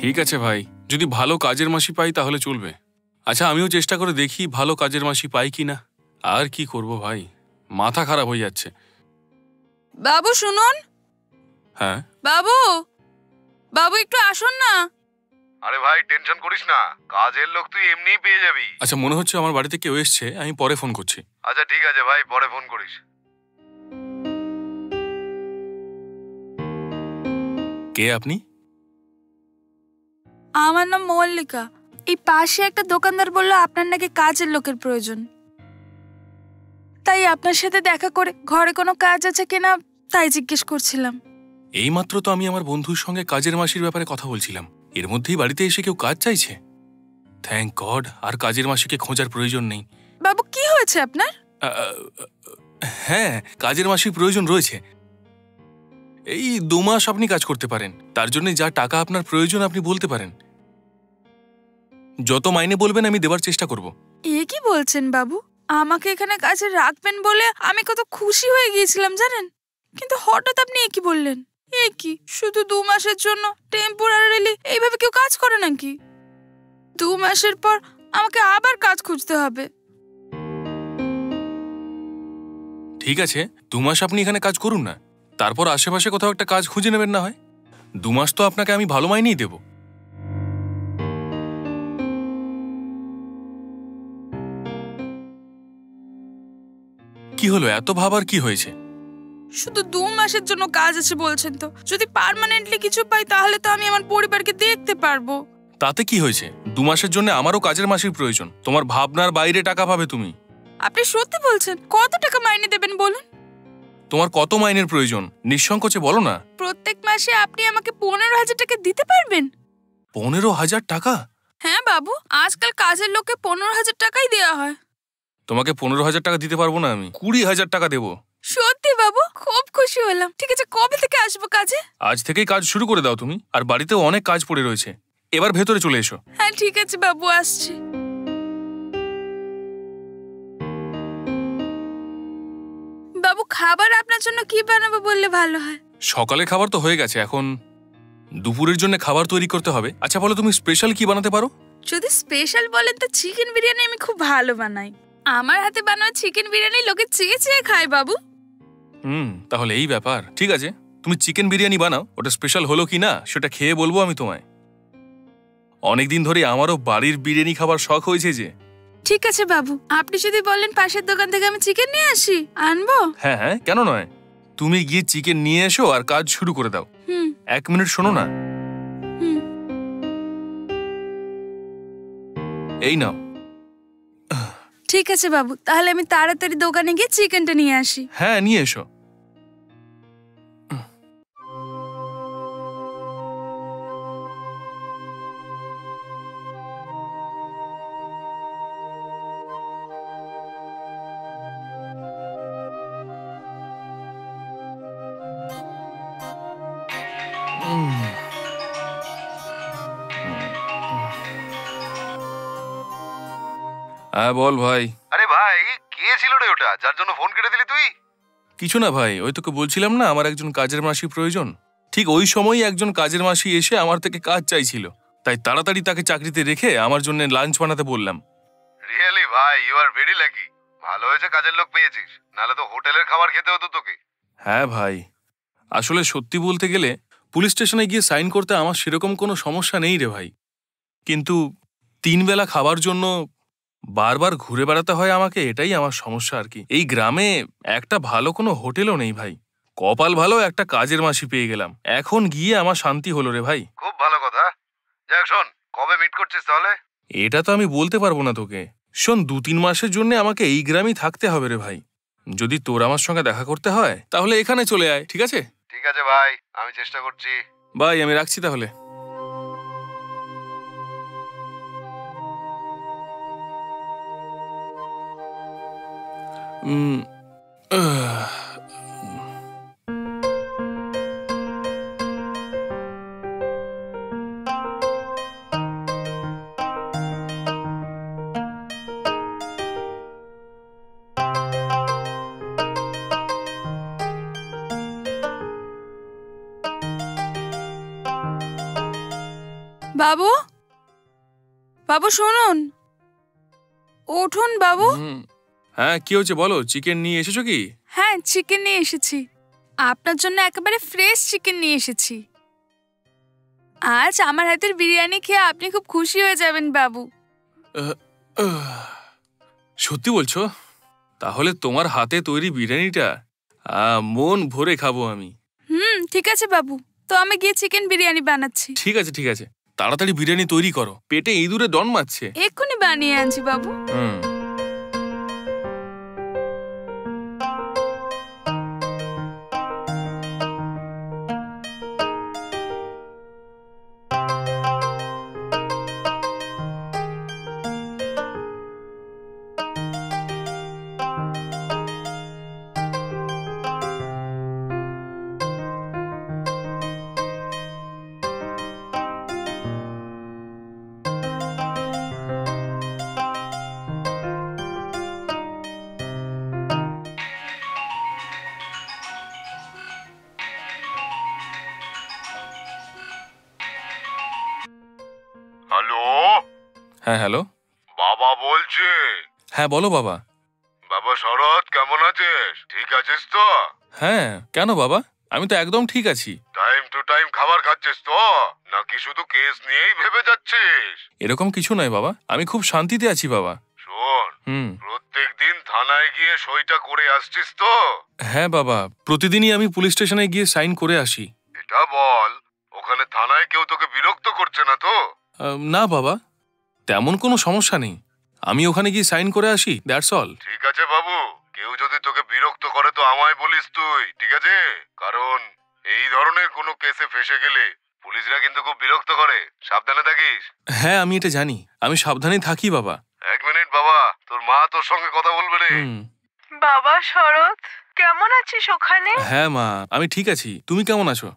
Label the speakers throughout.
Speaker 1: ঠিক আছে ভাই, যদি ভালো কাজের মাসি পাই তাহলে চলবে। আচ্ছা, আমিও চেষ্টা করে দেখি ভালো কাজের মাসি পাই কিনা। আর কি করব ভাই, মাথা খারাপ হয়ে যাচ্ছে।
Speaker 2: বাবু শুনুন।
Speaker 1: হ্যাঁ
Speaker 2: বাবু, বাবু একটু আসুন না।
Speaker 3: আরে ভাই টেনশন করিস না, কাজের লোক তুই এমনিই পেয়ে যাবি।
Speaker 1: আচ্ছা, মনে হচ্ছে আমার বাড়িতে কেউ এসছে, আমি পরে ফোন করছি।
Speaker 3: আচ্ছা ঠিক আছে ভাই, পরে ফোন করিস।
Speaker 1: কে আপনি?
Speaker 2: আমার নাম মল্লিকা। এই পাশে একটা দোকানদার বলল আপনার নাকি কাজের লোকের প্রয়োজন, তাই আপনার সাথে দেখা করে ঘরে কোনো কাজ আছে কিনা তাই জিজ্ঞেস করছিলাম।
Speaker 1: এইমাত্র তো আমি আমার বন্ধুর সঙ্গে কাজের মাসির ব্যাপারে কথা বলছিলাম, এর মধ্যেই বাড়িতে এসে কেউ কাজ চাইছে। থ্যাংক গড, আর কাজের মাসিকে খোঁজার প্রয়োজন নেই।
Speaker 2: বাবু কি হয়েছে আপনার?
Speaker 1: হ্যাঁ, কাজের মাসির প্রয়োজন রয়েছে। এই 2 মাস আপনি কাজ করতে পারেন, তার জন্য যা টাকা আপনার প্রয়োজন আপনি বলতে পারেন। যত মাইনে বলবেন আমি দেওয়ার চেষ্টা করব।
Speaker 2: এ কি বলছেন বাবু? আমাকে এখানে কাজে রাখবেন বলে আমি কত খুশি হয়ে গিয়েছিলাম জানেন, কিন্তু হঠাৎ আপনি এ কি বললেন? এ কি, শুধু 2 মাসের জন্য টেম্পোরারিলি এইভাবে কেউ কাজ করে নাকি? 2 মাসের পর আমাকে আবার কাজ খুঁজতে হবে।
Speaker 1: ঠিক আছে, 2 মাস আপনি এখানে কাজ করুন না, তারপর আশেপাশে কোথাও একটা কাজ খুঁজে নেবেন না হয়। 2 মাস তো আপনাকে আমি ভালো মাইনেই দেব। কি হলো, এত ভাবার কি হয়েছে?
Speaker 2: শুধু 2 মাসের জন্য কাজ আছে বলছেন তো, যদি পার্মানেন্টলি কিছু পাই তাহলে তো আমি আমার পরিবারকে দেখতে পারবো।
Speaker 1: তাতে কি হয়েছে? 2 মাসের জন্য আমারও কাজের মাসির প্রয়োজন। তোমার ভাবনার বাইরে টাকা পাবে তুমি।
Speaker 2: আপনি সত্যি বলছেন? কত টাকা মাইনে দেবেন বলুন?
Speaker 1: তোমার কত মাইনের প্রয়োজন নিঃসংকোচে বলো না।
Speaker 2: প্রত্যেক মাসে আপনি আমাকে 15,000 টাকা দিতে পারবেন?
Speaker 1: 15,000 টাকা?
Speaker 2: হ্যাঁ বাবু, আজকাল কাজের লোককে 15,000 টাকাই দেওয়া হয়।
Speaker 1: তোমাকে 15,000 টাকা দিতে পারবো না, আমি 20,000 টাকা দেবো।
Speaker 2: সত্যি বাবু, খুব খুশি হলাম। ঠিক আছে, কবে থেকে আসবো কাজে?
Speaker 1: আজ থেকেই কাজ শুরু করে দাও তুমি, আর বাড়িতেও অনেক কাজ পড়ে রয়েছে। এবার ভেতরে চলে এসো।
Speaker 2: হ্যাঁ ঠিক আছে বাবু, আসছি। বাবু, খাবার আপনার জন্য কি বানাবো বললে ভালো হয়?
Speaker 1: সকালে খাবার তো হয়ে গেছে, এখন দুপুরের জন্য খাবার তৈরি করতে হবে। আচ্ছা বলো, তুমি স্পেশাল কি বানাতে পারো?
Speaker 2: যদি স্পেশাল বলেন তো চিকেন বিরিয়ানি আমি খুব ভালো বানাই। আমার হাতে বানানো চিকেন বিরিয়ানি লোকে চেয়ে চেয়ে খায় বাবু।
Speaker 1: তাহলে এই ব্যাপার। ঠিক আছে, তুমি চিকেন বিরিয়ানি বানাও, ওটা স্পেশাল হলো কি না সেটা খেয়ে বলবো আমি তোমায়। অনেকদিন ধরে আমারও বাড়ির বিরিয়ানি খাবার শখ হয়েছে যে।
Speaker 2: ঠিক আছে বাবু, আপনি যদি বলেন পাশের দোকান থেকে আমি চিকেন নিয়ে আসি, আনবো?
Speaker 1: হ্যাঁ হ্যাঁ, কেন নয়। তুমি গিয়ে চিকেন নিয়ে এসো আর কাজ শুরু করে দাও। 1 মিনিট শোনো না। এই নাও।
Speaker 2: ঠিক আছে বাবু, তাহলে আমি তাড়াতাড়ি দোকানে গিয়ে চিকেনটা নিয়ে আসি।
Speaker 1: হ্যাঁ, নিয়ে এসো। হ্যাঁ বল ভাই।
Speaker 3: আরে ভাই, কে ছিল রে ওটা যার জন্য ফোন কেটে দিলি তুই?
Speaker 1: কিছু না ভাই, ওই তোকে বলছিলাম না আমার একজন কাজের মাসি প্রয়োজন। ঠিক ওই সময়ই একজন কাজের মাসি এসে আমার থেকে কাজ চাইছিল, তাই তাড়াতাড়ি তাকে চাকরিতে রেখে আমার জন্য লাঞ্চ বানাতে বললাম।
Speaker 3: রিয়েলি ভাই, ইউ আর ভেরি লাকি। ভালো হয়েছে কাজের লোক পেয়েছিস, নাহলে তো হোটেলের খাবার খেতে হতো তোকে।
Speaker 1: হ্যাঁ ভাই, আসলে সত্যি বলতে গেলে পুলিশ স্টেশনে গিয়ে সাইন করতে আমার সেরকম কোনো সমস্যা নেই রে ভাই, কিন্তু 3 বেলা খাবার জন্য বারবার ঘুরে বেড়াতে হয় আমাকে, এটাই আমার সমস্যা আর কি। এই গ্রামে একটা ভালো কোনো হোটেলও নেই ভাই। কপাল ভালো একটা কাজের মাসি পেয়ে গেলাম, এখন গিয়ে আমার শান্তি হলো রে ভাই।
Speaker 3: খুব ভালো কথা। যাক শোন, কবে মিট করছিস তাহলে?
Speaker 1: এটা তো আমি বলতে পারবো না তোকে। শোন, 2-3 মাসের জন্য আমাকে এই গ্রামেই থাকতে হবে রে ভাই। যদি তোর আমার সঙ্গে দেখা করতে হয় তাহলে এখানে চলে আয়, ঠিক আছে?
Speaker 3: ঠিক আছে ভাই, আমি চেষ্টা করছি।
Speaker 1: ভাই আমি রাখছি তাহলে।
Speaker 2: বাবু, বাবু শুনুন, উঠুন বাবু।
Speaker 1: হ্যাঁ, কি হচ্ছে বলো? চিকেন নিয়ে এসেছো কি?
Speaker 2: হ্যাঁ, চিকেন নিয়ে এসেছি। আপনার জন্য একেবারে ফ্রেশ চিকেন নিয়ে এসেছি। আজ আমার হাতের বিরিয়ানি খেয়ে আপনি খুব খুশি হয়ে যাবেন বাবু।
Speaker 1: সত্যি বলছো? তাহলে তোমার হাতে তৈরি বিরিয়ানিটা মন ভরে খাবো আমি।
Speaker 2: ঠিক আছে বাবু, তো আমি গিয়ে চিকেন বিরিয়ানি বানাচ্ছি।
Speaker 1: ঠিক আছে ঠিক আছে, তাড়াতাড়ি বিরিয়ানি তৈরি করো, পেটে ইঁদুরে ডন মারছে।
Speaker 2: এক্ষুনি বানিয়ে আনছি বাবু।
Speaker 3: হ্যালো,
Speaker 1: হ্যাঁ হ্যালো।
Speaker 3: বাবা বলছে।
Speaker 1: হ্যাঁ বলো বাবা।
Speaker 3: বাবা শরৎ, কেমন আছিস? ঠিক আছিস তো?
Speaker 1: হ্যাঁ, কেন বাবা? আমি তো একদম ঠিক আছি।
Speaker 3: টাইম টু টাইম খাবার খাচ্ছিস তো, নাকি শুধু কেস নিয়েই ভেবে যাচ্ছিস?
Speaker 1: এরকম কিছু নয় বাবা, আমি খুব শান্তিতে আছি বাবা।
Speaker 3: শোন, প্রত্যেকদিন থানায় গিয়ে সইটা করে আসছিস তো?
Speaker 1: হ্যাঁ বাবা, প্রতিদিনই আমি পুলিশ স্টেশনে গিয়ে সাইন করে আসি।
Speaker 3: এটা বল, ওখানে থানায় কেউ তোকে বিরক্ত করছে না তো?
Speaker 1: না বাবা, তেমন কোনো সমস্যা নেই। আমি ওখানে গিয়ে সাইন করে আসি, দ্যাটস অল।
Speaker 3: ঠিক আছে বাবু, কেউ যদি তোকে বিরক্ত করে তো আমায় বলিস তুই, ঠিক আছে? কারণ এই ধরনের কোনো কেসে ফেসে গেলে পুলিশরা কিন্তু খুব বিরক্ত করে, সাবধানে থাকিস।
Speaker 1: হ্যাঁ, আমি এটা জানি, আমি সাবধানে থাকি বাবা।
Speaker 3: এক মিনিট বাবা, তোর মা তোর সঙ্গে কথা বলবে রে।
Speaker 4: বাবা শরৎ, কেমন আছিস ওখানে?
Speaker 1: হ্যাঁ মা, আমি ঠিক আছি, তুমি কেমন আছো?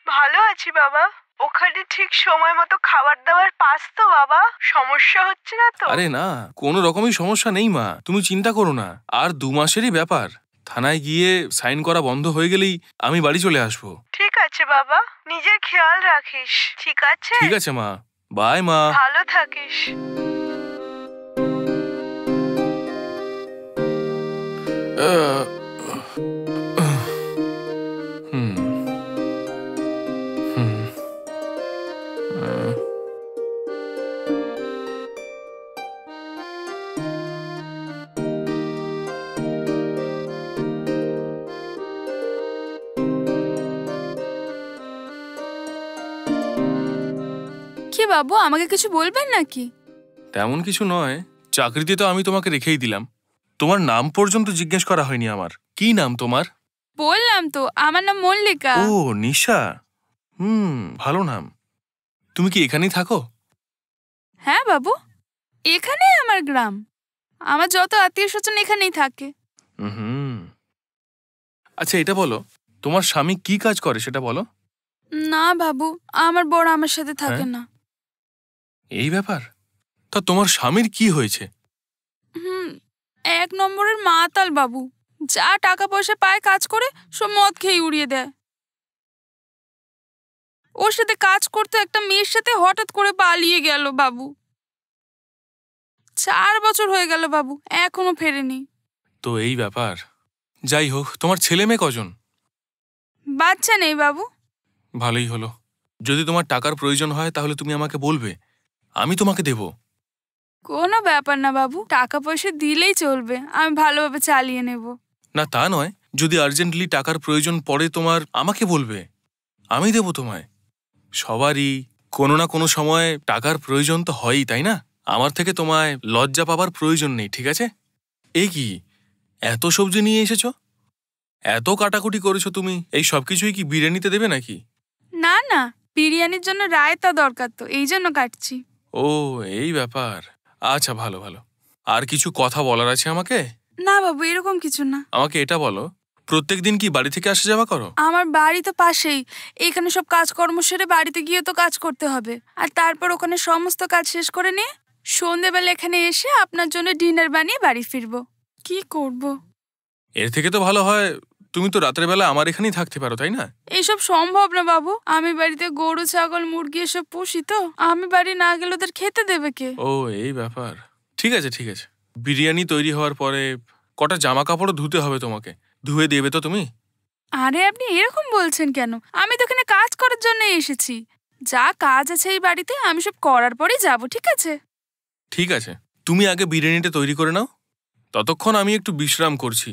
Speaker 4: ভালো আছি বাবা। ওখানে ঠিক সময় মতো খাবার দাবার পাস তো বাবা? সমস্যা হচ্ছে না তো?
Speaker 1: আরে না, কোনো রকমই সমস্যা নেই মা, তুমি চিন্তা করো না। আর 2 মাসেরই ব্যাপার, থানায় গিয়ে সাইন করা বন্ধ হয়ে গেলেই আমি বাড়ি চলে আসবো।
Speaker 4: ঠিক আছে বাবা, নিজের খেয়াল রাখিস, ঠিক আছে?
Speaker 1: ঠিক আছে মা, বাই মা।
Speaker 4: ভালো থাকিস।
Speaker 2: কি বাবু, আমাকে কিছু বলবেন নাকি?
Speaker 1: তেমন কিছু নয়, চাকরিতে তো আমি তোমাকে রেখেই দিলাম, তোমার নাম পর্যন্ত জিজ্ঞেস করা হয়নি আমার। কি নাম তোমার?
Speaker 2: বললাম তো, আমার নাম মল্লিকা।
Speaker 1: ও নিশা, ভালো নাম। তুমি কি এখানেই থাকো?
Speaker 2: হ্যাঁ বাবু, এখানেই আমার গ্রাম। আমার যত আত্মীয় স্বজন এখানেই থাকে।
Speaker 1: আচ্ছা এটা বলো, তোমার স্বামী কি কাজ করে সেটা বলো।
Speaker 2: না বাবু, আমার বড় আমার সাথে থাকে না।
Speaker 1: এই ব্যাপার? তা তোমার স্বামীর কি হয়েছে?
Speaker 2: 1 নম্বরের মাতাল বাবু, যা টাকা পয়সা পায় কাজ করে সব মদ খেয়ে উড়িয়ে দেয়। ওর সাথে কাজ করতে একটা মেয়ের সাথে হঠাৎ করে পালিয়ে গেল বাবু। 4 বছর হয়ে গেল বাবু, এখনো ফেরেনি।
Speaker 1: তো এই ব্যাপার। যাই হোক, তোমার ছেলে মেয়ে কজন?
Speaker 2: বাচ্চা নেই বাবু।
Speaker 1: ভালোই হলো। যদি তোমার টাকার প্রয়োজন হয় তাহলে তুমি আমাকে বলবে, আমি তোমাকে দেব।
Speaker 2: কোনো ব্যাপার না বাবু, টাকা পয়সা দিলেই চলবে, আমি ভালোভাবে চালিয়ে নেব।
Speaker 1: না তা নয়, যদি আর্জেন্টলি টাকার প্রয়োজন পড়ে তোমার, আমাকে বলবে, আমি দেব তোমায়। সবারই কোনো না কোনো সময় টাকার প্রয়োজন তো হয়ই, তাই না? আমার থেকে তোমায় লজ্জা পাবার প্রয়োজন নেই, ঠিক আছে? এই কি, এত সবজি নিয়ে এসেছো, এত কাটাকুটি করেছো তুমি, এই সব কিছুই কি বিরিয়ানিতে দেবে নাকি?
Speaker 2: না না, বিরিয়ানির জন্য রায়তা দরকার, তো এই জন্য কাটছি।
Speaker 1: ও এই ব্যাপার, আচ্ছা ভালো ভালো। আর কিছু কথা বলার আছে আমাকে?
Speaker 2: না বাবু, এরকম কিছু না।
Speaker 1: আমাকে এটা বলো, প্রত্যেকদিন কি বাড়ি থেকে আসা যাওয়া করো?
Speaker 2: আমার বাড়ি তো পাশেই, এখানে সব কাজকর্ম সেরে বাড়িতে গিয়ে তো কাজ করতে হবে, আর তারপর ওখানে সমস্ত কাজ শেষ করে নিয়ে সন্ধেবেলা এখানে এসে আপনার জন্য ডিনার বানিয়ে বাড়ি ফিরবো। কি করব?
Speaker 1: এর থেকে তো ভালো হয় তুমি তো রাতের বেলা আমার এখানেই থাকতে পারো, তাই না?
Speaker 2: এইসব সম্ভব না বাবু, আমি বাড়িতে গরু ছাগল মুরগি এসব পুষি তো, আমি বাড়ি না গেলে ওদের খেতে দেবে কে?
Speaker 1: ও এই ব্যাপার। ঠিক আছে ঠিক আছে, বিরিয়ানি তৈরি হওয়ার পরে কটা জামা কাপড়ও ধুতে হবে তোমাকে, ধুয়ে দেবে তো তুমি?
Speaker 2: আরে আপনি এরকম বলছেন কেন? আমি তো এখানে কাজ করার জন্য এসেছি। যা কাজ আছে এই বাড়িতে আমি সব করার পরেই যাব, ঠিক আছে?
Speaker 1: ঠিক আছে, তুমি আগে বিরিয়ানিটা তৈরি করে নাও, ততক্ষণ আমি একটু বিশ্রাম করছি।